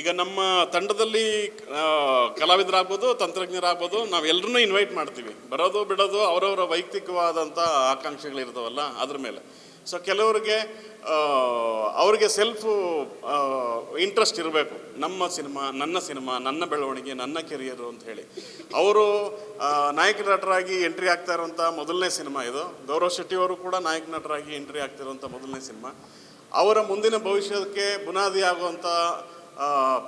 ಈಗ ನಮ್ಮ ತಂಡದಲ್ಲಿ ಕಲಾವಿದರಾಗ್ಬೋದು, ತಂತ್ರಜ್ಞರಾಗ್ಬೋದು, ನಾವೆಲ್ಲರೂ ಇನ್ವೈಟ್ ಮಾಡ್ತೀವಿ. ಬರೋದು ಬಿಡೋದು ಅವರವರ ವೈಯಕ್ತಿಕವಾದಂಥ ಆಕಾಂಕ್ಷೆಗಳಿರ್ತಾವಲ್ಲ ಅದ್ರ ಮೇಲೆ. ಸೊ ಕೆಲವರಿಗೆ ಅವ್ರಿಗೆ ಸೆಲ್ಫು ಇಂಟ್ರೆಸ್ಟ್ ಇರಬೇಕು, ನಮ್ಮ ಸಿನಿಮಾ, ನನ್ನ ಬೆಳವಣಿಗೆ, ನನ್ನ ಕೆರಿಯರು ಅಂತ ಹೇಳಿ. ಅವರು ನಾಯಕ ನಟರಾಗಿ ಎಂಟ್ರಿ ಆಗ್ತಾ ಇರುವಂಥ ಮೊದಲನೇ ಸಿನಿಮಾ ಇದು. ಗೌರವ್ ಶೆಟ್ಟಿಯವರು ಕೂಡ ನಾಯಕ ನಟರಾಗಿ ಎಂಟ್ರಿ ಆಗ್ತಿರುವಂಥ ಮೊದಲನೇ ಸಿನಿಮಾ. ಅವರ ಮುಂದಿನ ಭವಿಷ್ಯಕ್ಕೆ ಬುನಾದಿ ಆಗುವಂಥ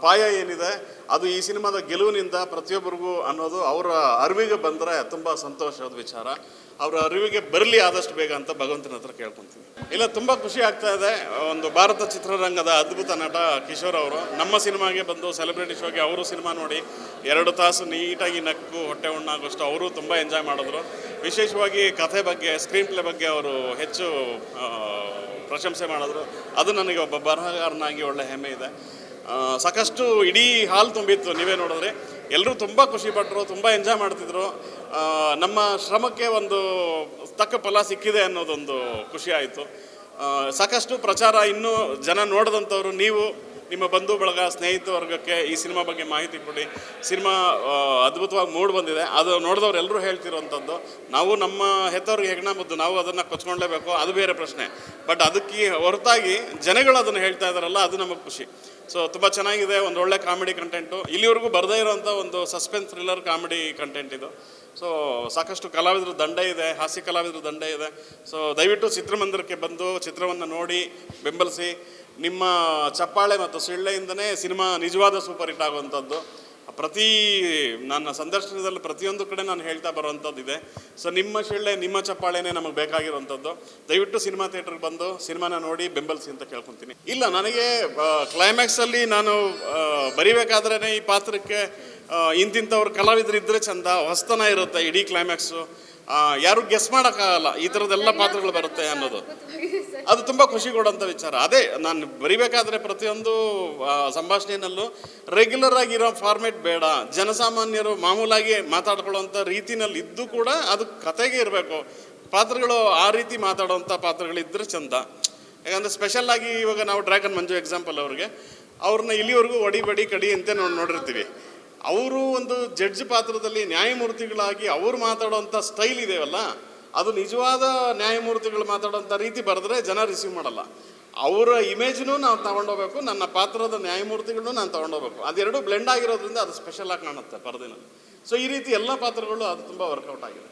ಪಾಯ ಏನಿದೆ ಅದು ಈ ಸಿನಿಮಾದ ಗೆಲುವಿನಿಂದ ಪ್ರತಿಯೊಬ್ಬರಿಗೂ ಅನ್ನೋದು ಅವರ ಅರಿವಿಗೆ ಬಂದರೆ ತುಂಬ ಸಂತೋಷದ ವಿಚಾರ. ಅವರ ಅರಿವಿಗೆ ಬರಲಿ ಆದಷ್ಟು ಬೇಗ ಅಂತ ಭಗವಂತನ ಹತ್ರ ಕೇಳ್ಕೊತೀನಿ. ಇಲ್ಲ, ತುಂಬ ಖುಷಿ ಆಗ್ತಾ ಇದೆ. ಒಂದು ಭಾರತ ಚಿತ್ರರಂಗದ ಅದ್ಭುತ ನಟ ಕಿಶೋರ್ ಅವರು ನಮ್ಮ ಸಿನಿಮಾಗೆ ಬಂದು ಸೆಲೆಬ್ರಿಟಿ ಶೋಗೆ ಅವರು ಸಿನಿಮಾ ನೋಡಿ 2 ತಾಸು ನೀಟಾಗಿ ನಕ್ಕು ಹೊಟ್ಟೆ ಉಣ್ಣಾಗೋಷ್ಟು ಅವರು ತುಂಬ ಎಂಜಾಯ್ ಮಾಡಿದ್ರು. ವಿಶೇಷವಾಗಿ ಕಥೆ ಬಗ್ಗೆ, ಸ್ಕ್ರೀನ್ ಪ್ಲೇ ಬಗ್ಗೆ ಅವರು ಹೆಚ್ಚು ಪ್ರಶಂಸೆ ಮಾಡಿದ್ರು. ಅದು ನನಗೆ ಒಬ್ಬ ಬರಹಗಾರನಾಗಿ ಒಳ್ಳೆ ಹೆಮ್ಮೆ ಇದೆ. ಸಾಕಷ್ಟು ಇಡೀ ಹಾಲ್ ತುಂಬಿತ್ತು, ನೀವೇ ನೋಡಿದ್ರೆ ಎಲ್ಲರೂ ತುಂಬ ಖುಷಿಪಟ್ಟರು, ತುಂಬ ಎಂಜಾಯ್ ಮಾಡ್ತಿದ್ರು. ನಮ್ಮ ಶ್ರಮಕ್ಕೆ ಒಂದು ತಕ್ಕ ಫಲ ಸಿಕ್ಕಿದೆ ಅನ್ನೋದೊಂದು ಖುಷಿ ಆಯಿತು. ಸಾಕಷ್ಟು ಪ್ರಚಾರ ಇನ್ನೂ ಜನ ನೋಡಿದಂಥವ್ರು ನೀವು, ನಿಮ್ಮ ಬಂಧು ಬಳಗ, ಸ್ನೇಹಿತ ವರ್ಗಕ್ಕೆ ಈ ಸಿನಿಮಾ ಬಗ್ಗೆ ಮಾಹಿತಿ ಕೊಡಿ. ಸಿನಿಮಾ ಅದ್ಭುತವಾಗಿ ಮೂಡಿ ಬಂದಿದೆ. ಅದು ನೋಡಿದವ್ರು ಎಲ್ಲರೂ ಹೇಳ್ತಿರೋವಂಥದ್ದು. ನಾವು ನಮ್ಮ ಹೆತ್ತವ್ರಿಗೆ ಹೆಗ್ಣ ಮುದ್ದು, ನಾವು ಅದನ್ನು ಕೊಚ್ಕೊಳ್ಳೇಬೇಕು, ಅದು ಬೇರೆ ಪ್ರಶ್ನೆ. ಬಟ್ ಅದಕ್ಕೆ ಹೊರತಾಗಿ ಜನಗಳು ಅದನ್ನು ಹೇಳ್ತಾ ಇದ್ದಾರಲ್ಲ, ಅದು ನಮಗೆ ಖುಷಿ. ಸೊ ತುಂಬ ಚೆನ್ನಾಗಿದೆ. ಒಂದು ಒಳ್ಳೆ ಕಾಮಿಡಿ ಕಂಟೆಂಟು, ಇಲ್ಲಿವರೆಗೂ ಬರದೇ ಇರೋವಂಥ ಒಂದು ಸಸ್ಪೆನ್ಸ್ ಥ್ರಿಲ್ಲರ್ ಕಾಮಿಡಿ ಕಂಟೆಂಟ್ ಇದು. ಸೊ ಸಾಕಷ್ಟು ಕಲಾವಿದರು ದಂಡ ಇದೆ, ಹಾಸ್ಯ ಕಲಾವಿದರು ದಂಡ ಇದೆ. ಸೊ ದಯವಿಟ್ಟು ಚಿತ್ರಮಂದಿರಕ್ಕೆ ಬಂದು ಚಿತ್ರವನ್ನು ನೋಡಿ ಬೆಂಬಲಿಸಿ. ನಿಮ್ಮ ಚಪ್ಪಾಳೆ ಮತ್ತು ಸಿಳ್ಳೆಯಿಂದನೇ ಸಿನಿಮಾ ನಿಜವಾದ ಸೂಪರ್ ಹಿಟ್ ಆಗುವಂಥದ್ದು. ನನ್ನ ಸಂದರ್ಶನದಲ್ಲಿ ಪ್ರತಿಯೊಂದು ಕಡೆ ನಾನು ಹೇಳ್ತಾ ಬರುವಂಥದ್ದಿದೆ. ಸೊ ನಿಮ್ಮ ಶಿಳ್ಳೆ, ನಿಮ್ಮ ಚಪ್ಪಾಳೆನೇ ನಮಗೆ ಬೇಕಾಗಿರುವಂಥದ್ದು. ದಯವಿಟ್ಟು ಸಿನಿಮಾ ಥಿಯೇಟ್ರಿಗೆ ಬಂದು ಸಿನಿಮಾನ ನೋಡಿ ಬೆಂಬಲಿಸಿ ಅಂತ ಕೇಳ್ಕೊತೀನಿ. ಇಲ್ಲ, ನನಗೆ ಕ್ಲೈಮ್ಯಾಕ್ಸಲ್ಲಿ ನಾನು ಬರಿಬೇಕಾದ್ರೇ ಈ ಪಾತ್ರಕ್ಕೆ ಇಂತಿಂಥವ್ರು ಕಲಾವಿದರು ಇದ್ದರೆ ಚಂದ, ಹೊಸ್ತನ ಇರುತ್ತೆ ಇಡೀ ಕ್ಲೈಮ್ಯಾಕ್ಸು. ಯಾರು ಗೆಸ್ ಮಾಡೋಕ್ಕಾಗಲ್ಲ ಈ ಥರದ್ದೆಲ್ಲ ಪಾತ್ರಗಳು ಬರುತ್ತೆ ಅನ್ನೋದು. ಅದು ತುಂಬ ಖುಷಿ ಕೊಡೋಂಥ ವಿಚಾರ. ಅದೇ ನಾನು ಬರಿಬೇಕಾದ್ರೆ ಪ್ರತಿಯೊಂದು ಸಂಭಾಷಣೆಯಲ್ಲೂ ರೆಗ್ಯುಲರ್ ಆಗಿರೋ ಫಾರ್ಮೇಟ್ ಬೇಡ. ಜನಸಾಮಾನ್ಯರು ಮಾಮೂಲಾಗಿ ಮಾತಾಡ್ಕೊಳ್ಳೋವಂಥ ರೀತಿನಲ್ಲಿ ಇದ್ದು ಕೂಡ ಅದು ಕತೆಗೆ ಇರಬೇಕು. ಪಾತ್ರಗಳು ಆ ರೀತಿ ಮಾತಾಡೋವಂಥ ಪಾತ್ರಗಳಿದ್ದರೆ ಚಂದ. ಯಾಕಂದರೆ ಸ್ಪೆಷಲ್ಲಾಗಿ ಇವಾಗ ನಾವು ಡ್ರ್ಯಾಗನ್ ಮಂಜು ಎಕ್ಸಾಂಪಲ್ ಅವ್ರನ್ನ ಇಲ್ಲಿವರೆಗೂ ಒಡಿ ಬಡಿ ಕಡಿ ಅಂತ ನೋಡಿರ್ತೀವಿ. ಅವರು ಒಂದು ಜಡ್ಜ್ ಪಾತ್ರದಲ್ಲಿ ನ್ಯಾಯಮೂರ್ತಿಗಳಾಗಿ ಅವರು ಮಾತಾಡೋವಂಥ ಸ್ಟೈಲ್ ಇದೆಯಲ್ಲ, ಅದು ನಿಜವಾದ ನ್ಯಾಯಮೂರ್ತಿಗಳು ಮಾತಾಡೋಂಥ ರೀತಿ ಬರೆದ್ರೆ ಜನ ರಿಸೀವ್ ಮಾಡಲ್ಲ. ಅವರ ಇಮೇಜ್ನೂ ನಾವು ತಗೊಂಡೋಗ್ಬೇಕು, ನನ್ನ ಪಾತ್ರದ ನ್ಯಾಯಮೂರ್ತಿಗಳನ್ನೂ ನಾನು ತೊಗೊಂಡೋಗ್ಬೇಕು. ಅದೆರಡು ಬ್ಲೆಂಡ್ ಆಗಿರೋದ್ರಿಂದ ಅದು ಸ್ಪೆಷಲ್ ಆಗಿ ಕಾಣುತ್ತೆ ಪರದೆನಲ್ಲಿ. ಸೊ ಈ ರೀತಿ ಎಲ್ಲ ಪಾತ್ರಗಳು ಅದು ತುಂಬ ವರ್ಕೌಟ್ ಆಗಿದೆ.